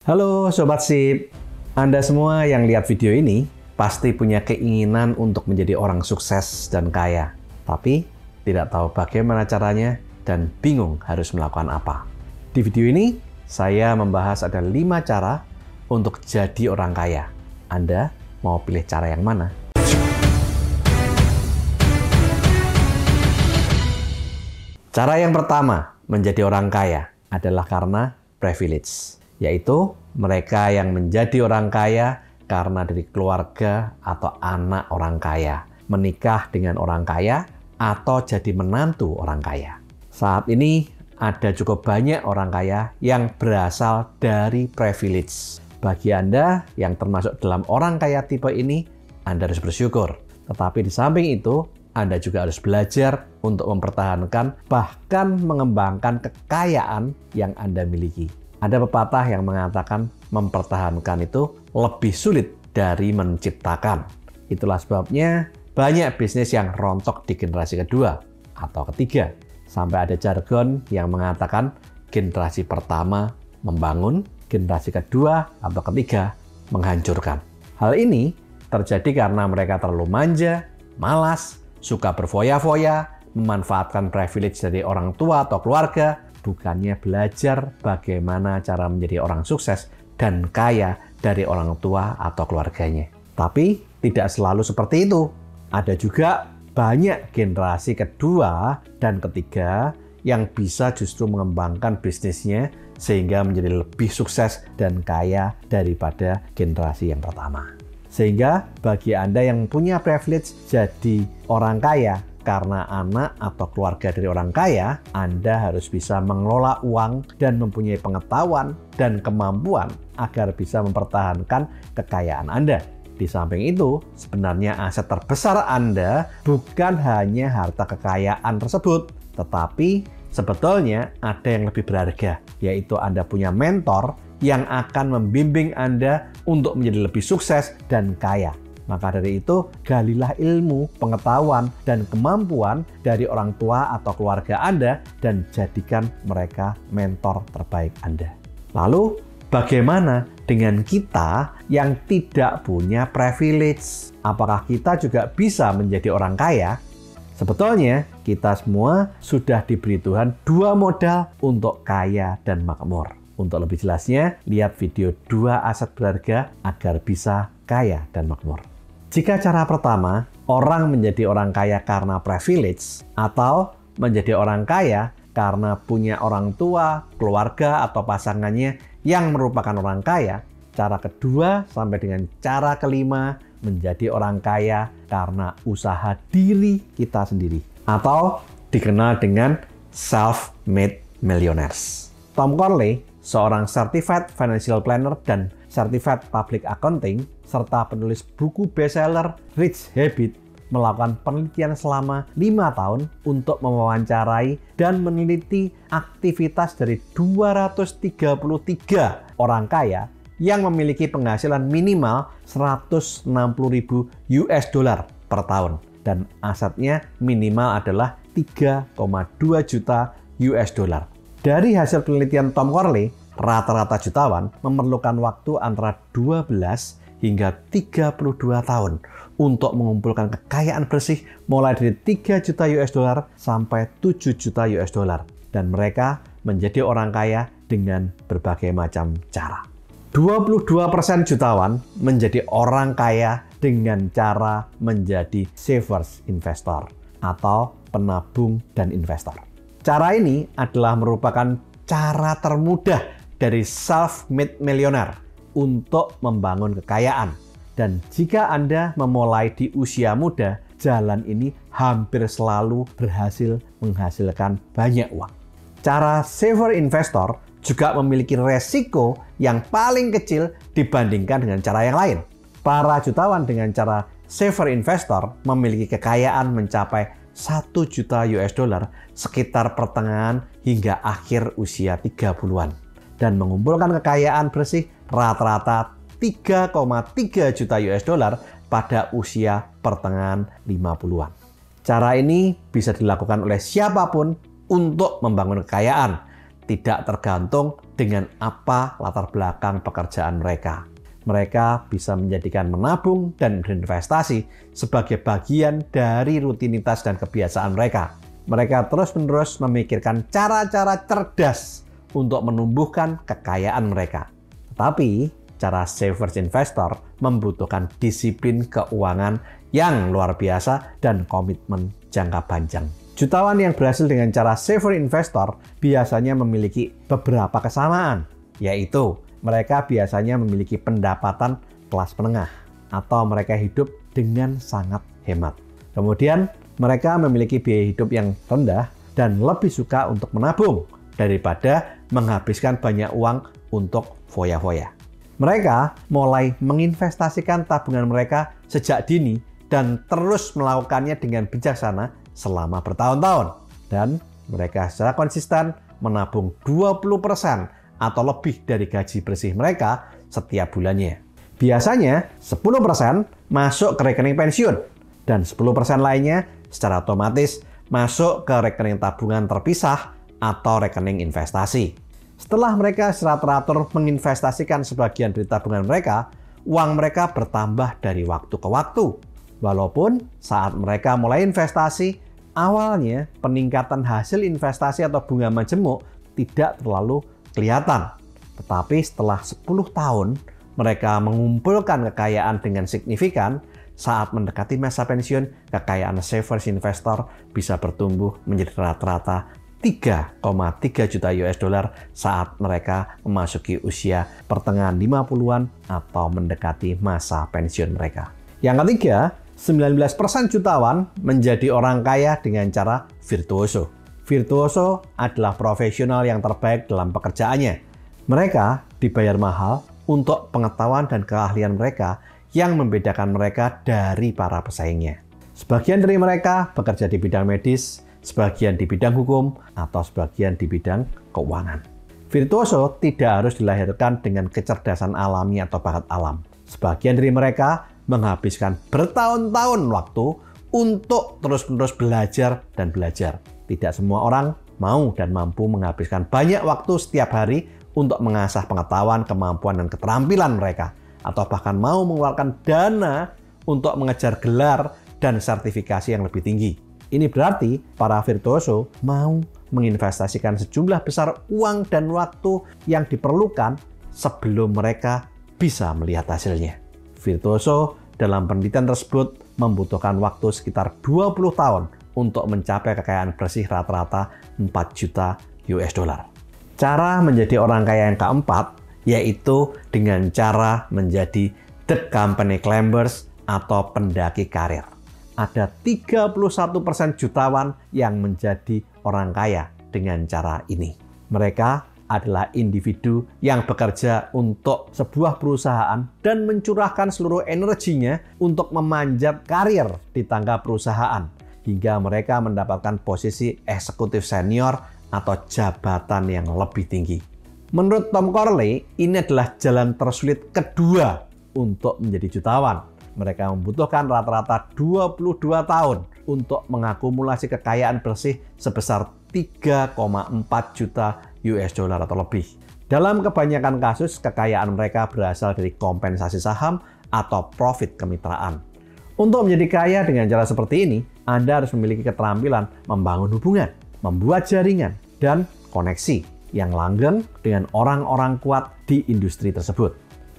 Halo Sobat Sip, Anda semua yang lihat video ini pasti punya keinginan untuk menjadi orang sukses dan kaya, tapi tidak tahu bagaimana caranya dan bingung harus melakukan apa. Di video ini, saya membahas ada 5 cara untuk jadi orang kaya. Anda mau pilih cara yang mana? Cara yang pertama menjadi orang kaya adalah karena privilege, yaitu mereka yang menjadi orang kaya karena dari keluarga atau anak orang kaya, menikah dengan orang kaya, atau jadi menantu orang kaya. Saat ini ada cukup banyak orang kaya yang berasal dari privilege. Bagi Anda yang termasuk dalam orang kaya tipe ini, Anda harus bersyukur. Tetapi di samping itu, Anda juga harus belajar untuk mempertahankan bahkan mengembangkan kekayaan yang Anda miliki. Ada pepatah yang mengatakan mempertahankan itu lebih sulit dari menciptakan. Itulah sebabnya banyak bisnis yang rontok di generasi kedua atau ketiga. Sampai ada jargon yang mengatakan generasi pertama membangun, generasi kedua atau ketiga menghancurkan. Hal ini terjadi karena mereka terlalu manja, malas, suka berfoya-foya, memanfaatkan privilege dari orang tua atau keluarga, bukannya belajar bagaimana cara menjadi orang sukses dan kaya dari orang tua atau keluarganya. Tapi tidak selalu seperti itu. Ada juga banyak generasi kedua dan ketiga yang bisa justru mengembangkan bisnisnya sehingga menjadi lebih sukses dan kaya daripada generasi yang pertama. Sehingga bagi Anda yang punya privilege jadi orang kaya karena anak atau keluarga dari orang kaya, Anda harus bisa mengelola uang dan mempunyai pengetahuan dan kemampuan agar bisa mempertahankan kekayaan Anda. Di samping itu, sebenarnya aset terbesar Anda bukan hanya harta kekayaan tersebut, tetapi sebetulnya ada yang lebih berharga, yaitu Anda punya mentor yang akan membimbing Anda untuk menjadi lebih sukses dan kaya. Maka dari itu, galilah ilmu, pengetahuan, dan kemampuan dari orang tua atau keluarga Anda dan jadikan mereka mentor terbaik Anda. Lalu, bagaimana dengan kita yang tidak punya privilege? Apakah kita juga bisa menjadi orang kaya? Sebetulnya, kita semua sudah diberi Tuhan 2 modal untuk kaya dan makmur. Untuk lebih jelasnya, lihat video 2 aset berharga agar bisa kaya dan makmur. Jika cara pertama, orang menjadi orang kaya karena privilege, atau menjadi orang kaya karena punya orang tua, keluarga, atau pasangannya yang merupakan orang kaya, cara kedua sampai dengan cara kelima menjadi orang kaya karena usaha diri kita sendiri, atau dikenal dengan self-made millionaires. Tom Corley, seorang Certified Financial Planner dan Certified Public Accounting, serta penulis buku bestseller Rich Habits, melakukan penelitian selama 5 tahun untuk mewawancarai dan meneliti aktivitas dari 233 orang kaya yang memiliki penghasilan minimal 160.000 US dollar per tahun dan asetnya minimal adalah 3,2 juta US dollar. Dari hasil penelitian Tom Corley, rata-rata jutawan memerlukan waktu antara 12 hingga 32 tahun untuk mengumpulkan kekayaan bersih mulai dari 3 juta US dollar sampai 7 juta US dollar. Dan mereka menjadi orang kaya dengan berbagai macam cara. 22% jutawan menjadi orang kaya dengan cara menjadi savers investor atau penabung dan investor. Cara ini adalah merupakan cara termudah dari self-made millionaire untuk membangun kekayaan. Dan jika Anda memulai di usia muda, jalan ini hampir selalu berhasil menghasilkan banyak uang. Cara saver investor juga memiliki resiko yang paling kecil dibandingkan dengan cara yang lain. Para jutawan dengan cara saver investor memiliki kekayaan mencapai 1 juta US dollar sekitar pertengahan hingga akhir usia 30-an dan mengumpulkan kekayaan bersih rata-rata 3,3 juta US dollar pada usia pertengahan 50-an. Cara ini bisa dilakukan oleh siapapun untuk membangun kekayaan, tidak tergantung dengan apa latar belakang pekerjaan mereka. Mereka bisa menjadikan menabung dan berinvestasi sebagai bagian dari rutinitas dan kebiasaan mereka. Mereka terus-menerus memikirkan cara-cara cerdas untuk menumbuhkan kekayaan mereka. Tetapi, cara savers investor membutuhkan disiplin keuangan yang luar biasa dan komitmen jangka panjang. Jutawan yang berhasil dengan cara saver investor biasanya memiliki beberapa kesamaan, yaitu mereka biasanya memiliki pendapatan kelas menengah atau mereka hidup dengan sangat hemat. Kemudian, mereka memiliki biaya hidup yang rendah dan lebih suka untuk menabung daripada menghabiskan banyak uang untuk foya-foya. Mereka mulai menginvestasikan tabungan mereka sejak dini dan terus melakukannya dengan bijaksana selama bertahun-tahun. Dan mereka secara konsisten menabung 20% atau lebih dari gaji bersih mereka setiap bulannya. Biasanya 10% masuk ke rekening pensiun dan 10% lainnya secara otomatis masuk ke rekening tabungan terpisah atau rekening investasi. Setelah mereka secara teratur menginvestasikan sebagian dari tabungan mereka, uang mereka bertambah dari waktu ke waktu. Walaupun saat mereka mulai investasi, awalnya peningkatan hasil investasi atau bunga majemuk tidak terlalu kelihatan. Tetapi setelah 10 tahun, mereka mengumpulkan kekayaan dengan signifikan. Saat mendekati masa pensiun, kekayaan savers investor bisa bertumbuh menjadi rata-rata 3,3 juta US dollar saat mereka memasuki usia pertengahan 50-an atau mendekati masa pensiun mereka. Yang ketiga, 19% jutawan menjadi orang kaya dengan cara virtuoso. Virtuoso adalah profesional yang terbaik dalam pekerjaannya. Mereka dibayar mahal untuk pengetahuan dan keahlian mereka yang membedakan mereka dari para pesaingnya. Sebagian dari mereka bekerja di bidang medis, sebagian di bidang hukum, atau sebagian di bidang keuangan. Virtuoso tidak harus dilahirkan dengan kecerdasan alami atau bakat alam. Sebagian dari mereka menghabiskan bertahun-tahun waktu untuk terus-menerus belajar dan belajar. Tidak semua orang mau dan mampu menghabiskan banyak waktu setiap hari untuk mengasah pengetahuan, kemampuan, dan keterampilan mereka, atau bahkan mau mengeluarkan dana untuk mengejar gelar dan sertifikasi yang lebih tinggi. Ini berarti para virtuoso mau menginvestasikan sejumlah besar uang dan waktu yang diperlukan sebelum mereka bisa melihat hasilnya. Virtuoso dalam penelitian tersebut membutuhkan waktu sekitar 20 tahun untuk mencapai kekayaan bersih rata-rata 4 juta US dollar. Cara menjadi orang kaya yang keempat yaitu dengan cara menjadi the company climbers atau pendaki karir. Ada 31% jutawan yang menjadi orang kaya dengan cara ini. Mereka adalah individu yang bekerja untuk sebuah perusahaan dan mencurahkan seluruh energinya untuk memanjat karir di tangga perusahaan hingga mereka mendapatkan posisi eksekutif senior atau jabatan yang lebih tinggi. Menurut Tom Corley, ini adalah jalan tersulit kedua untuk menjadi jutawan. Mereka membutuhkan rata-rata 22 tahun untuk mengakumulasi kekayaan bersih sebesar 3,4 juta US dollar atau lebih. Dalam kebanyakan kasus, kekayaan mereka berasal dari kompensasi saham atau profit kemitraan. Untuk menjadi kaya dengan cara seperti ini, Anda harus memiliki keterampilan membangun hubungan, membuat jaringan, dan koneksi yang langgeng dengan orang-orang kuat di industri tersebut.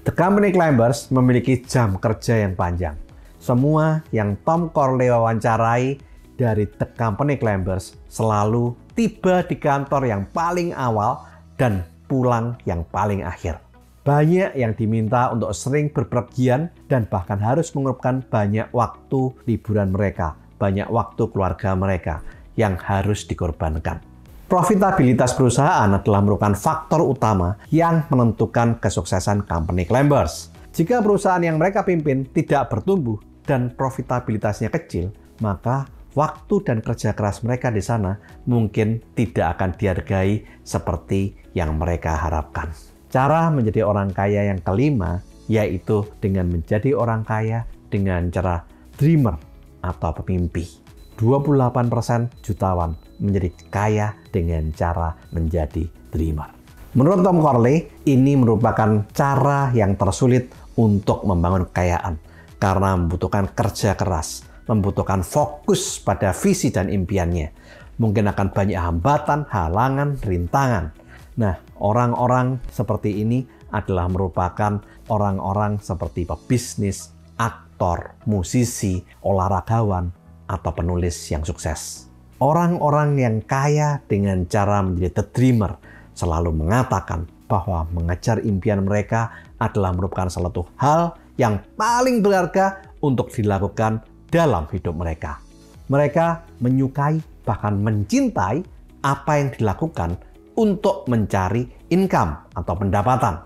The Company Climbers memiliki jam kerja yang panjang. Semua yang Tom Corley wawancarai dari The Company Climbers selalu tiba di kantor yang paling awal dan pulang yang paling akhir. Banyak yang diminta untuk sering berpergian dan bahkan harus mengorbankan banyak waktu liburan mereka, banyak waktu keluarga mereka yang harus dikorbankan. Profitabilitas perusahaan adalah merupakan faktor utama yang menentukan kesuksesan company climbers. Jika perusahaan yang mereka pimpin tidak bertumbuh dan profitabilitasnya kecil, maka waktu dan kerja keras mereka di sana mungkin tidak akan dihargai seperti yang mereka harapkan. Cara menjadi orang kaya yang kelima yaitu dengan menjadi orang kaya dengan cara dreamer atau pemimpi. 28% jutawan menjadi kaya dengan cara menjadi dreamer. Menurut Tom Corley, ini merupakan cara yang tersulit untuk membangun kekayaan karena membutuhkan kerja keras, membutuhkan fokus pada visi dan impiannya. Mungkin akan banyak hambatan, halangan, rintangan. Nah, orang-orang seperti ini adalah merupakan orang-orang seperti pebisnis, aktor, musisi, olahragawan, atau penulis yang sukses. Orang-orang yang kaya dengan cara menjadi the dreamer selalu mengatakan bahwa mengejar impian mereka adalah merupakan suatu hal yang paling berharga untuk dilakukan dalam hidup mereka. Mereka menyukai bahkan mencintai apa yang dilakukan untuk mencari income atau pendapatan.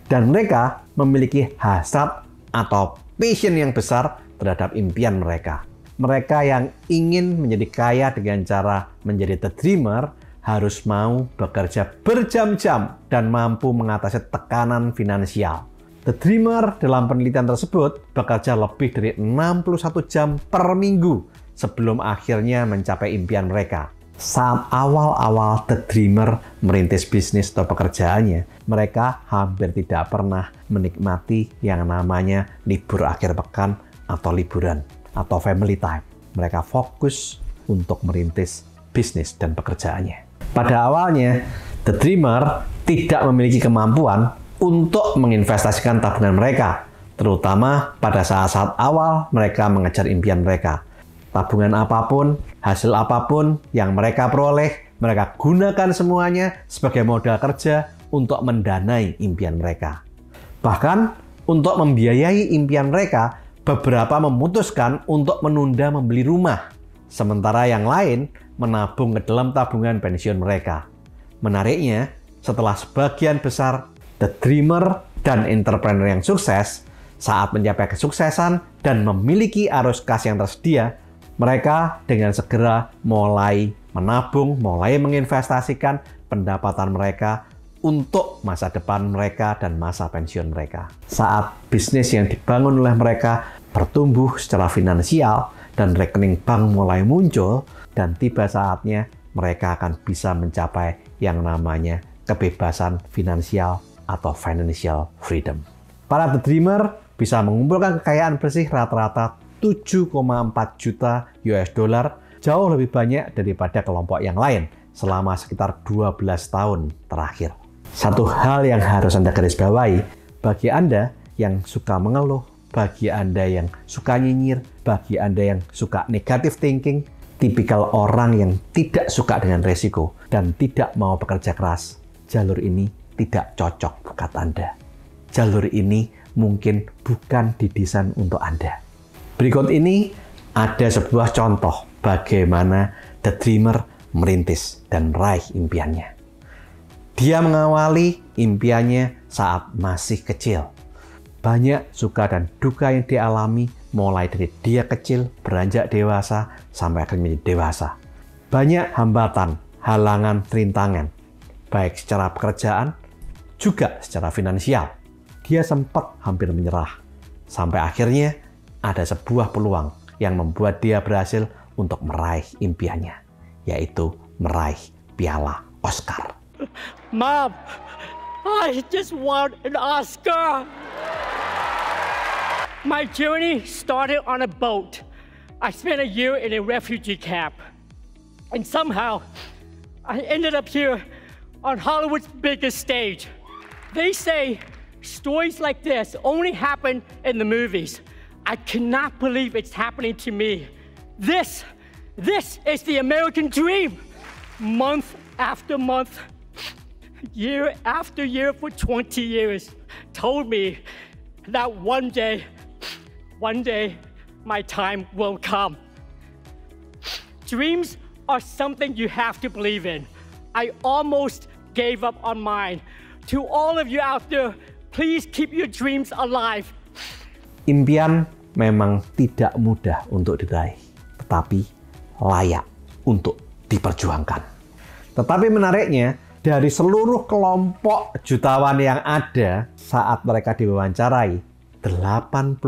Dan mereka memiliki hasrat atau passion yang besar terhadap impian mereka. Mereka yang ingin menjadi kaya dengan cara menjadi the dreamer harus mau bekerja berjam-jam dan mampu mengatasi tekanan finansial. The dreamer dalam penelitian tersebut bekerja lebih dari 61 jam per minggu sebelum akhirnya mencapai impian mereka. Saat awal-awal the dreamer merintis bisnis atau pekerjaannya, mereka hampir tidak pernah menikmati yang namanya libur akhir pekan atau liburan atau family time. Mereka fokus untuk merintis bisnis dan pekerjaannya. Pada awalnya, the dreamer tidak memiliki kemampuan untuk menginvestasikan tabungan mereka, terutama pada saat-saat awal mereka mengejar impian mereka. Tabungan apapun, hasil apapun yang mereka peroleh, mereka gunakan semuanya sebagai modal kerja untuk mendanai impian mereka. Bahkan, untuk membiayai impian mereka, beberapa memutuskan untuk menunda membeli rumah, sementara yang lain menabung ke dalam tabungan pensiun mereka. Menariknya, setelah sebagian besar the dreamer dan entrepreneur yang sukses, saat mencapai kesuksesan dan memiliki arus kas yang tersedia, mereka dengan segera mulai menabung, mulai menginvestasikan pendapatan mereka untuk masa depan mereka dan masa pensiun mereka. Saat bisnis yang dibangun oleh mereka bertumbuh secara finansial dan rekening bank mulai muncul, dan tiba saatnya mereka akan bisa mencapai yang namanya kebebasan finansial atau financial freedom. Para the dreamer bisa mengumpulkan kekayaan bersih rata-rata 7,4 juta US dollar, jauh lebih banyak daripada kelompok yang lain selama sekitar 12 tahun terakhir. Satu hal yang harus Anda garis bawahi, bagi Anda yang suka mengeluh, bagi Anda yang suka nyinyir, bagi Anda yang suka negative thinking, tipikal orang yang tidak suka dengan resiko dan tidak mau bekerja keras, jalur ini tidak cocok buat Anda. Jalur ini mungkin bukan didesain untuk Anda. Berikut ini ada sebuah contoh bagaimana the dreamer merintis dan meraih impiannya. Dia mengawali impiannya saat masih kecil. Banyak suka dan duka yang dialami mulai dari dia kecil, beranjak dewasa, sampai akhirnya menjadi dewasa. Banyak hambatan, halangan, rintangan, baik secara pekerjaan, juga secara finansial. Dia sempat hampir menyerah. Sampai akhirnya ada sebuah peluang yang membuat dia berhasil untuk meraih impiannya, yaitu meraih piala Oscar. Mom, I just won an Oscar. My journey started on a boat. I spent a year in a refugee camp. And somehow, I ended up here on Hollywood's biggest stage. They say stories like this only happen in the movies. I cannot believe it's happening to me. This is the American dream. Month after month, year after year for 20 years, told me that one day, my time will come. Dreams are something you have to believe in. I almost gave up on mine. To all of you out there, please keep your dreams alive. Impian memang tidak mudah untuk diraih, tetapi layak untuk diperjuangkan. Tetapi menariknya, dari seluruh kelompok jutawan yang ada saat mereka diwawancarai, 88%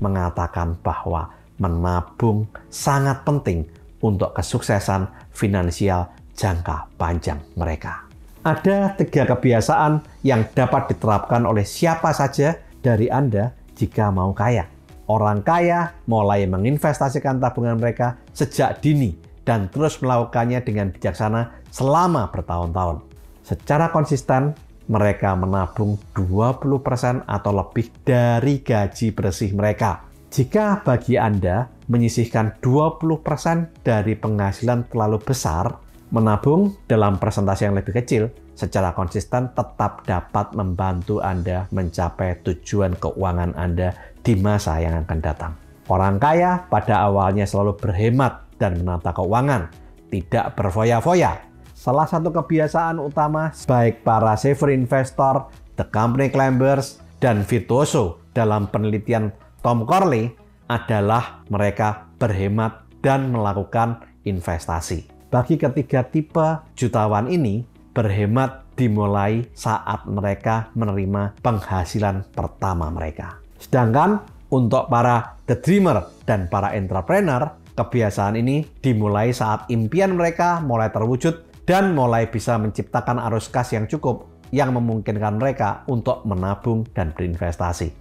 mengatakan bahwa menabung sangat penting untuk kesuksesan finansial jangka panjang mereka. Ada 3 kebiasaan yang dapat diterapkan oleh siapa saja dari Anda jika mau kaya. Orang kaya mulai menginvestasikan tabungan mereka sejak dini dan terus melakukannya dengan bijaksana selama bertahun-tahun. Secara konsisten, mereka menabung 20% atau lebih dari gaji bersih mereka. Jika bagi Anda menyisihkan 20% dari penghasilan terlalu besar, menabung dalam persentase yang lebih kecil secara konsisten tetap dapat membantu Anda mencapai tujuan keuangan Anda di masa yang akan datang. Orang kaya pada awalnya selalu berhemat dan menata keuangan, tidak berfoya-foya. Salah satu kebiasaan utama baik para saver investor, the company climbers, dan virtuoso dalam penelitian Tom Corley adalah mereka berhemat dan melakukan investasi. Bagi ketiga tipe jutawan ini, berhemat dimulai saat mereka menerima penghasilan pertama mereka. Sedangkan untuk para the dreamer dan para entrepreneur, kebiasaan ini dimulai saat impian mereka mulai terwujud dan mulai bisa menciptakan arus kas yang cukup yang memungkinkan mereka untuk menabung dan berinvestasi.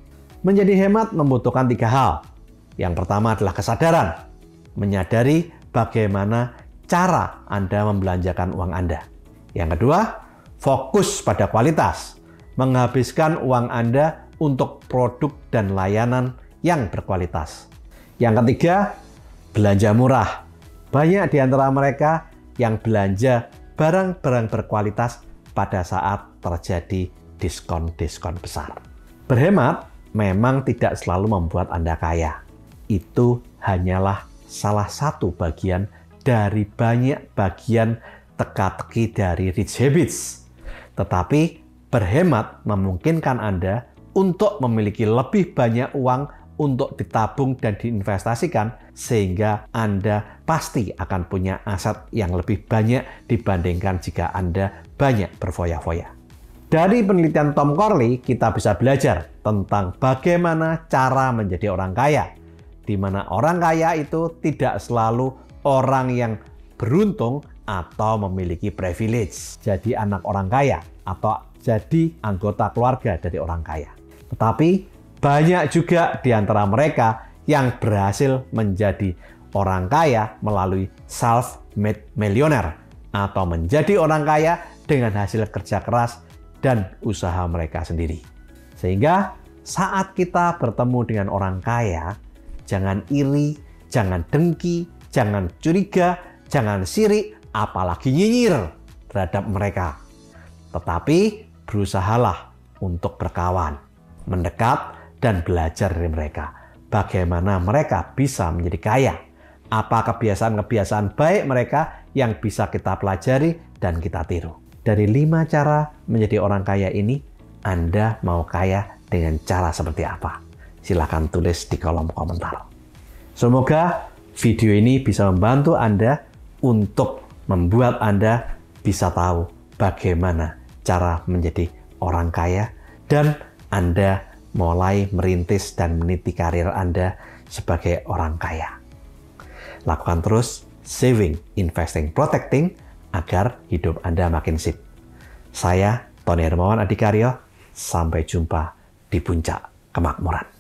Menjadi hemat membutuhkan 3 hal. Yang pertama adalah kesadaran, menyadari bagaimana cara Anda membelanjakan uang Anda. Yang kedua, fokus pada kualitas, menghabiskan uang Anda untuk produk dan layanan yang berkualitas. Yang ketiga, belanja murah. Banyak di antara mereka yang belanja barang-barang berkualitas pada saat terjadi diskon-diskon besar. Berhemat memang tidak selalu membuat Anda kaya. Itu hanyalah salah satu bagian dari banyak bagian teka-teki dari Rich Habits. Tetapi berhemat memungkinkan Anda untuk memiliki lebih banyak uang untuk ditabung dan diinvestasikan, sehingga Anda pasti akan punya aset yang lebih banyak dibandingkan jika Anda banyak berfoya-foya. Dari penelitian Tom Corley, kita bisa belajar tentang bagaimana cara menjadi orang kaya, di mana orang kaya itu tidak selalu orang yang beruntung atau memiliki privilege, jadi anak orang kaya atau jadi anggota keluarga dari orang kaya. Tetapi banyak juga di antara mereka yang berhasil menjadi orang kaya melalui self-made millionaire atau menjadi orang kaya dengan hasil kerja keras dan usaha mereka sendiri. Sehingga saat kita bertemu dengan orang kaya, jangan iri, jangan dengki, jangan curiga, jangan sirik, apalagi nyinyir terhadap mereka. Tetapi berusahalah untuk berkawan, mendekat, dan belajar dari mereka. Bagaimana mereka bisa menjadi kaya. Apa kebiasaan-kebiasaan baik mereka yang bisa kita pelajari dan kita tiru. Dari 5 cara menjadi orang kaya ini, Anda mau kaya dengan cara seperti apa? Silahkan tulis di kolom komentar. Semoga video ini bisa membantu Anda untuk membuat Anda bisa tahu bagaimana cara menjadi orang kaya dan Anda mulai merintis dan meniti karir Anda sebagai orang kaya. Lakukan terus saving, investing, protecting agar hidup Anda makin sip. Saya Tony Hermawan Adikaryo, sampai jumpa di puncak kemakmuran.